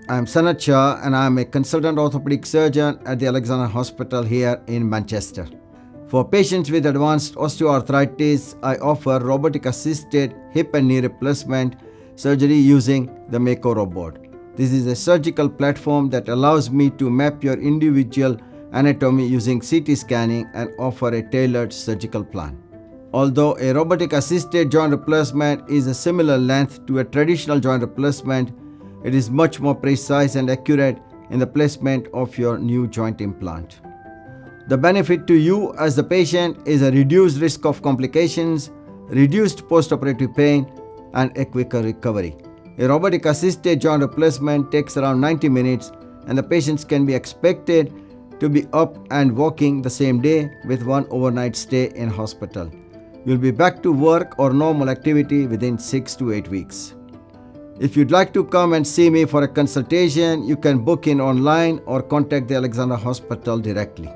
I'm Sanat Shah and I'm a Consultant Orthopaedic Surgeon at the Alexandra Hospital here in Manchester. For patients with advanced osteoarthritis, I offer robotic-assisted hip and knee replacement surgery using the Mako robot. This is a surgical platform that allows me to map your individual anatomy using CT scanning and offer a tailored surgical plan. Although a robotic-assisted joint replacement is a similar length to a traditional joint replacement, it is much more precise and accurate in the placement of your new joint implant. The benefit to you as the patient is a reduced risk of complications, reduced post-operative pain, and a quicker recovery. A robotic-assisted joint replacement takes around 90 minutes, and the patients can be expected to be up and walking the same day with one overnight stay in hospital. You'll be back to work or normal activity within 6 to 8 weeks. If you'd like to come and see me for a consultation, you can book in online or contact the Alexandra Hospital directly.